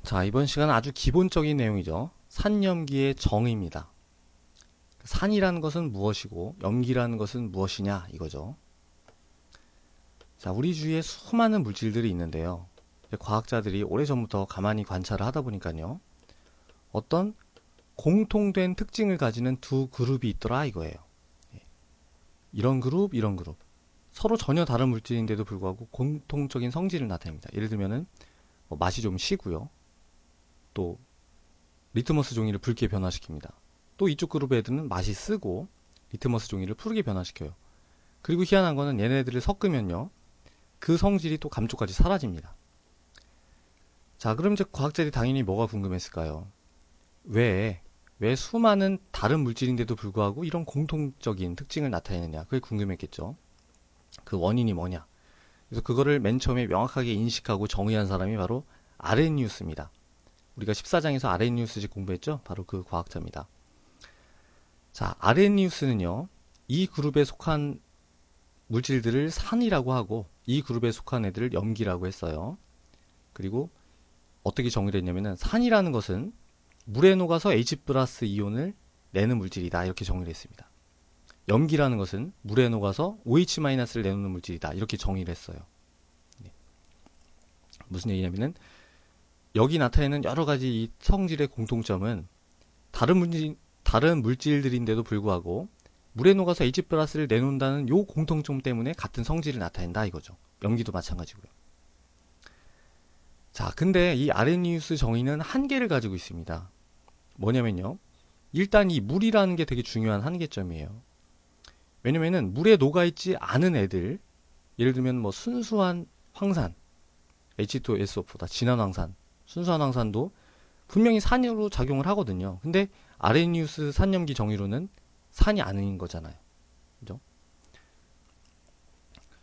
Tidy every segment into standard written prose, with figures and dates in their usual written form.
자, 이번 시간은 아주 기본적인 내용이죠. 산염기의 정의입니다. 산이라는 것은 무엇이고 염기라는 것은 무엇이냐 이거죠. 자, 우리 주위에 수많은 물질들이 있는데요. 과학자들이 오래전부터 가만히 관찰을 하다 보니까요. 어떤 공통된 특징을 가지는 두 그룹이 있더라 이거예요. 이런 그룹, 이런 그룹. 서로 전혀 다른 물질인데도 불구하고 공통적인 성질을 나타냅니다. 예를 들면은 맛이 좀 시고요. 또 리트머스 종이를 붉게 변화시킵니다. 또 이쪽 그룹의 애들은 맛이 쓰고 리트머스 종이를 푸르게 변화시켜요. 그리고 희한한 거는 얘네들을 섞으면요. 그 성질이 또 감쪽같이 사라집니다. 자, 그럼 이제 과학자들이 당연히 뭐가 궁금했을까요? 왜 수많은 다른 물질인데도 불구하고 이런 공통적인 특징을 나타내느냐? 그게 궁금했겠죠. 그 원인이 뭐냐? 그래서 그거를 맨 처음에 명확하게 인식하고 정의한 사람이 바로 아렌니우스입니다. 우리가 14장에서 아렌니우스식 공부했죠? 바로 그 과학자입니다. 자, 아렌니우스는요, 이 그룹에 속한 물질들을 산이라고 하고, 이 그룹에 속한 애들을 염기라고 했어요. 그리고 어떻게 정의를 했냐면은, 산이라는 것은 물에 녹아서 H 플러스 이온을 내는 물질이다. 이렇게 정의를 했습니다. 염기라는 것은 물에 녹아서 OH 마이너스를 내놓는 물질이다. 이렇게 정의를 했어요. 네. 무슨 얘기냐면은, 여기 나타내는 여러 가지 이 성질의 공통점은 다른 물질들인데도 불구하고 물에 녹아서 H 플러스를 내놓는다는 요 공통점 때문에 같은 성질을 나타낸다 이거죠. 염기도 마찬가지고요. 자, 근데 이 아렌니우스 정의는 한계를 가지고 있습니다. 뭐냐면요. 일단 이 물이라는 게 되게 중요한 한계점이에요. 왜냐면은 물에 녹아있지 않은 애들, 예를 들면 뭐 순수한 황산, H2SO4다, 진한 황산, 순수한 황산도 분명히 산으로 작용을 하거든요. 근데 아렌니우스 산염기 정의로는 산이 아닌 거잖아요. 그죠?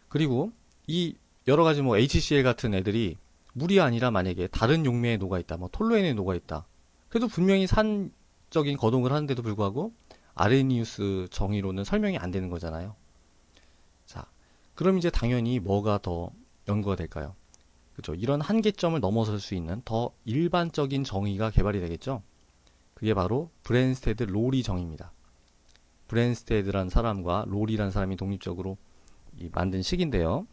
그리고 이 여러 가지 뭐 HCl 같은 애들이 물이 아니라 만약에 다른 용매에 녹아있다, 뭐 톨루엔에 녹아있다. 그래도 분명히 산적인 거동을 하는데도 불구하고 아렌니우스 정의로는 설명이 안 되는 거잖아요. 자, 그럼 이제 당연히 뭐가 더 연구가 될까요? 그죠? 이런 한계점을 넘어설 수 있는 더 일반적인 정의가 개발이 되겠죠? 그게 바로 브랜스테드 로리 정의입니다. 브랜스테드란 사람과 로리란 사람이 독립적으로 만든 식인데요.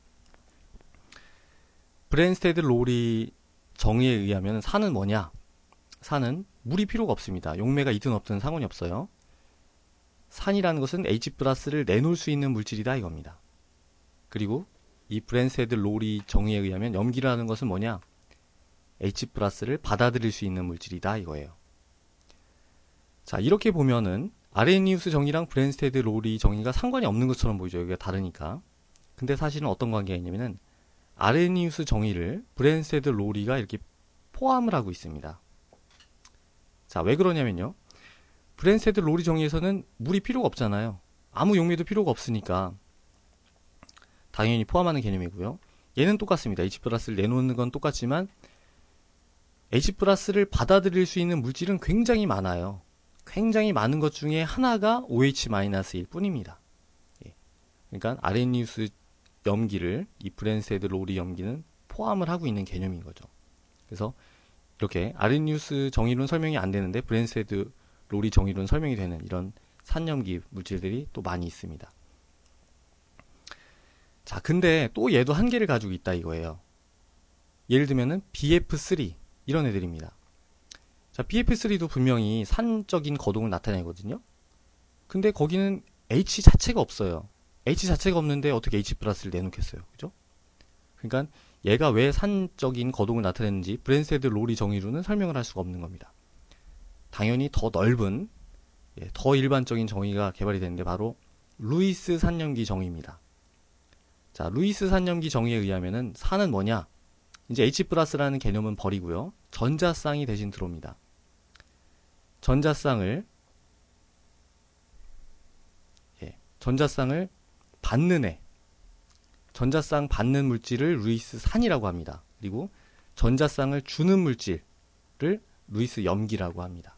브랜스테드 로리 정의에 의하면 산은 뭐냐? 산은 물이 필요가 없습니다. 용매가 있든 없든 상관이 없어요. 산이라는 것은 H 플러스를 내놓을 수 있는 물질이다 이겁니다. 그리고 이 브랜스테드 로리 정의에 의하면 염기라는 것은 뭐냐? H 플러스를 받아들일 수 있는 물질이다 이거예요. 자, 이렇게 보면은 아렌니우스 정의랑 브랜스테드 로리 정의가 상관이 없는 것처럼 보이죠. 여기가 다르니까. 근데 사실은 어떤 관계가 있냐면은 아렌니우스 정의를 브랜스테드 로리가 이렇게 포함을 하고 있습니다. 자, 왜 그러냐면요. 브랜스테드 로리 정의에서는 물이 필요가 없잖아요. 아무 용매도 필요가 없으니까 당연히 포함하는 개념이고요. 얘는 똑같습니다. H 플러스를 내놓는 건 똑같지만 H 플러스를 받아들일 수 있는 물질은 굉장히 많아요. 굉장히 많은 것 중에 하나가 OH 마이너스일 뿐입니다. 예. 그러니까 아렌니우스 염기를 이 브랜스테드 로리 염기는 포함을 하고 있는 개념인 거죠. 그래서 이렇게 아렌니우스 정의론 설명이 안 되는데 브랜스테드 로리 정의론 설명이 되는 이런 산염기 물질들이 또 많이 있습니다. 자, 근데 또 얘도 한계를 가지고 있다 이거예요. 예를 들면은 BF3 이런 애들입니다. 자, BF3도 분명히 산적인 거동을 나타내거든요. 근데 거기는 H 자체가 없어요. H 자체가 없는데 어떻게 H 플러스를 내놓겠어요. 그죠? 그러니까 얘가 왜 산적인 거동을 나타내는지 브랜스테드 로리 정의로는 설명을 할 수가 없는 겁니다. 당연히 더 넓은, 더 일반적인 정의가 개발이 되는데 바로 루이스 산염기 정의입니다. 자, 루이스 산염기 정의에 의하면은 산은 뭐냐? 이제 H 플러스라는 개념은 버리고요. 전자쌍이 대신 들어옵니다. 전자쌍을 받는 애, 전자쌍 받는 물질을 루이스 산이라고 합니다. 그리고 전자쌍을 주는 물질을 루이스 염기라고 합니다.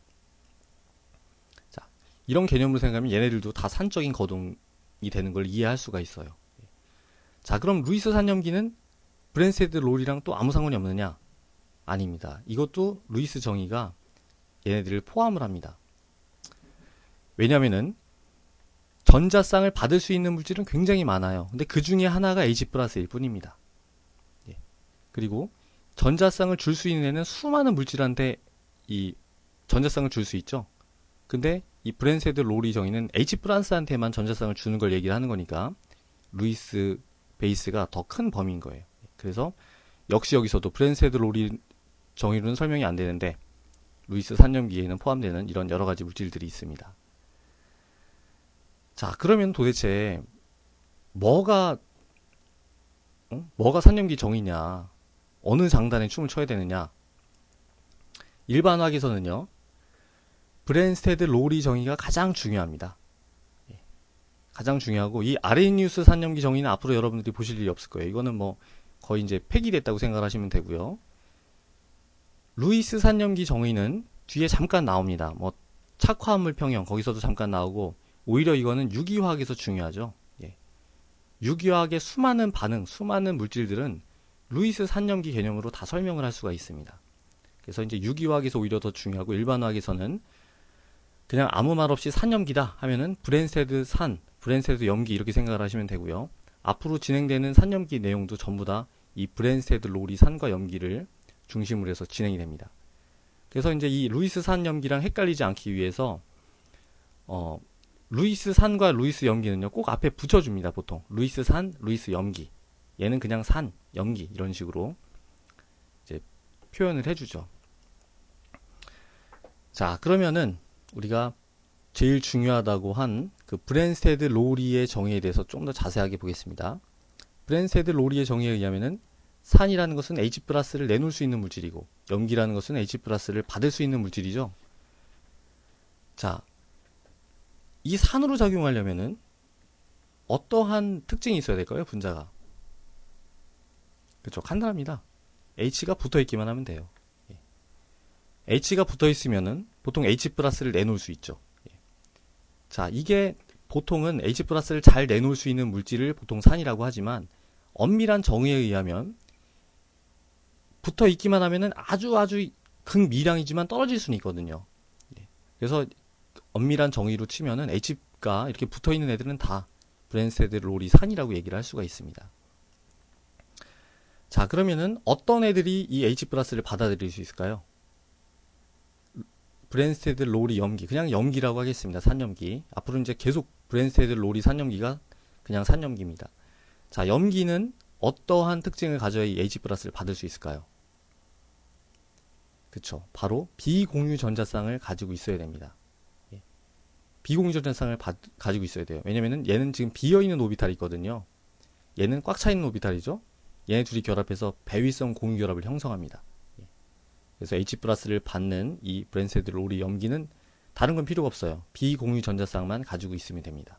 자, 이런 개념으로 생각하면 얘네들도 다 산적인 거동이 되는 걸 이해할 수가 있어요. 자, 그럼 루이스 산염기는 브랜스테드 롤이랑 또 아무 상관이 없느냐? 아닙니다. 이것도 루이스 정의가 얘네들을 포함을 합니다. 왜냐면은 전자쌍을 받을 수 있는 물질은 굉장히 많아요. 근데 그 중에 하나가 H 플러스일 뿐입니다. 예. 그리고 전자쌍을 줄 수 있는 애는 수많은 물질한테 이 전자쌍을 줄 수 있죠. 근데 이 브랜세드 로리 정의는 H 플러스한테만 전자쌍을 주는 걸 얘기를 하는 거니까 루이스 베이스가 더 큰 범위인 거예요. 그래서 역시 여기서도 브랜세드 로리 정의로는 설명이 안 되는데 루이스 산염기에는 포함되는 이런 여러 가지 물질들이 있습니다. 자, 그러면 도대체 뭐가 산염기 정의냐? 어느 장단에 춤을 춰야 되느냐? 일반화학에서는요. 브랜스테드 로리 정의가 가장 중요합니다. 가장 중요하고 이 아레니우스 산염기 정의는 앞으로 여러분들이 보실 일이 없을 거예요. 이거는 뭐 거의 이제 폐기됐다고 생각을 하시면 되고요. 루이스 산염기 정의는 뒤에 잠깐 나옵니다. 뭐 착화합물 평형 거기서도 잠깐 나오고 오히려 이거는 유기화학에서 중요하죠. 예. 유기화학의 수많은 반응, 수많은 물질들은 루이스 산염기 개념으로 다 설명을 할 수가 있습니다. 그래서 이제 유기화학에서 오히려 더 중요하고 일반화학에서는 그냥 아무 말 없이 산염기다 하면은 브랜스테드 산, 브랜스테드 염기 이렇게 생각을 하시면 되고요. 앞으로 진행되는 산염기 내용도 전부 다 이 브랜스테드 로리 산과 염기를 중심으로 해서 진행이 됩니다. 그래서 이제 이 루이스 산 염기랑 헷갈리지 않기 위해서 루이스 산과 루이스 염기는요 꼭 앞에 붙여줍니다. 보통 루이스 산, 루이스 염기. 얘는 그냥 산, 염기 이런 식으로 이제 표현을 해주죠. 자, 그러면은 우리가 제일 중요하다고 한 그 브랜스테드 로리의 정의에 대해서 좀 더 자세하게 보겠습니다. 브랜스테드 로리의 정의에 의하면은 산이라는 것은 H 플러스를 내놓을 수 있는 물질이고 염기라는 것은 H 플러스를 받을 수 있는 물질이죠. 자, 이 산으로 작용하려면은 어떠한 특징이 있어야 될까요? 분자가. 그렇죠. 간단합니다. H가 붙어 있기만 하면 돼요. H가 붙어 있으면은 보통 H 플러스를 내놓을 수 있죠. 자, 이게 보통은 H 플러스를 잘 내놓을 수 있는 물질을 보통 산이라고 하지만 엄밀한 정의에 의하면 붙어 있기만 하면은 아주 극미량이지만 떨어질 수는 있거든요. 그래서 엄밀한 정의로 치면은 H가 이렇게 붙어 있는 애들은 다 브랜스테드 로리 산이라고 얘기를 할 수가 있습니다. 자, 그러면은 어떤 애들이 이 H 플러스를 받아들일 수 있을까요? 브랜스테드 로리 염기, 그냥 염기라고 하겠습니다. 산염기. 앞으로 이제 계속 브랜스테드 로리 산염기가 그냥 산염기입니다. 자, 염기는 어떠한 특징을 가져야 이 H 플러스를 받을 수 있을까요? 그쵸. 바로 비공유 전자쌍을 가지고 있어야 됩니다. 비공유 전자쌍을 가지고 있어야 돼요. 왜냐면은 얘는 지금 비어있는 오비탈이 있거든요. 얘는 꽉 차있는 오비탈이죠. 얘네 둘이 결합해서 배위성 공유결합을 형성합니다. 그래서 H 플러스를 받는 이 브랜스테드 로리 염기는 다른 건 필요가 없어요. 비공유 전자쌍만 가지고 있으면 됩니다.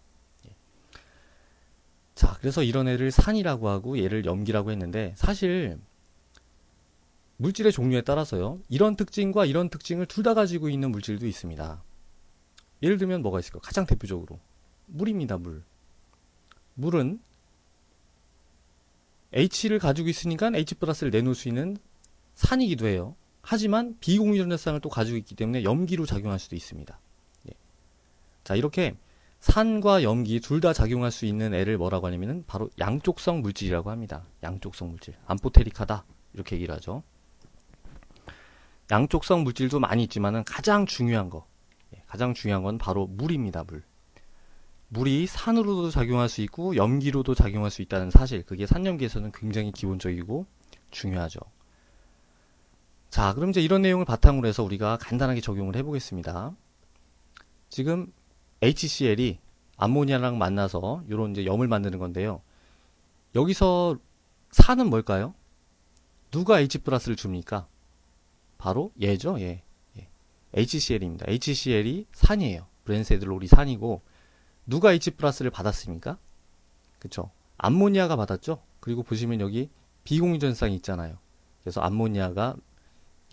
자, 그래서 이런 애를 산이라고 하고 얘를 염기라고 했는데 사실 물질의 종류에 따라서요. 이런 특징과 이런 특징을 둘 다 가지고 있는 물질도 있습니다. 예를 들면 뭐가 있을까요? 가장 대표적으로 물입니다. 물. 물은 H를 가지고 있으니까 H 플러스를 내놓을 수 있는 산이기도 해요. 하지만 비공유 전자쌍을 또 가지고 있기 때문에 염기로 작용할 수도 있습니다. 자, 이렇게 산과 염기 둘 다 작용할 수 있는 애를 뭐라고 하냐면은 바로 양쪽성 물질이라고 합니다. 양쪽성 물질. 암포테릭하다. 이렇게 얘기를 하죠. 양쪽성 물질도 많이 있지만은 가장 중요한 건 바로 물입니다. 물. 물이 산으로도 작용할 수 있고 염기로도 작용할 수 있다는 사실. 그게 산염기에서는 굉장히 기본적이고 중요하죠. 자, 그럼 이제 이런 내용을 바탕으로 해서 우리가 간단하게 적용을 해보겠습니다. 지금 HCl이 암모니아랑 만나서 이런 이제 염을 만드는 건데요. 여기서 산은 뭘까요? 누가 H 플러스를 줍니까? 바로 얘죠. 얘. HCl입니다. HCl이 산이에요. 브랜스테드 로리 산이고 누가 H 플러스를 받았습니까? 그쵸? 암모니아가 받았죠. 그리고 보시면 여기 비공유 전자쌍이 있잖아요. 그래서 암모니아가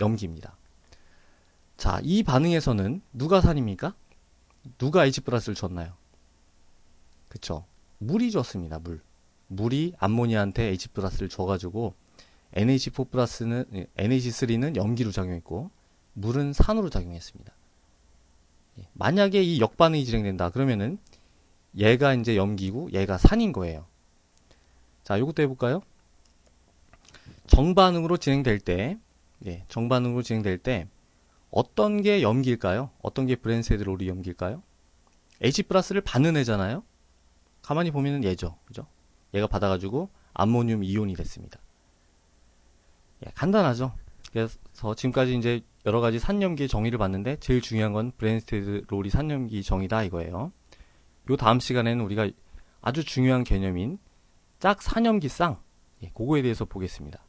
염기입니다. 자, 이 반응에서는 누가 산입니까? 누가 H 플러스를 줬나요? 그쵸? 물이 줬습니다. 물이 암모니아한테 H 플러스를 줘가지고 NH4 플러스는 NH3는 염기로 작용했고 물은 산으로 작용했습니다. 만약에 이 역반응이 진행된다 그러면은 얘가 이제 염기고 얘가 산인 거예요. 자, 요것도 해볼까요? 정반응으로 진행될 때, 정반응으로 진행될 때 어떤 게 염기일까요? 어떤 게 브랜세드 롤이 염기일까요? H 플러스를 받는 애잖아요. 가만히 보면은 얘죠, 그죠? 얘가 받아가지고 암모늄 이온이 됐습니다. 간단하죠. 그래서 지금까지 이제 여러 가지 산염기의 정의를 봤는데 제일 중요한 건 브랜스테드 롤이 산염기 정의다 이거예요. 요 다음 시간에는 우리가 아주 중요한 개념인 짝 산염기 쌍, 그거에 대해서 보겠습니다.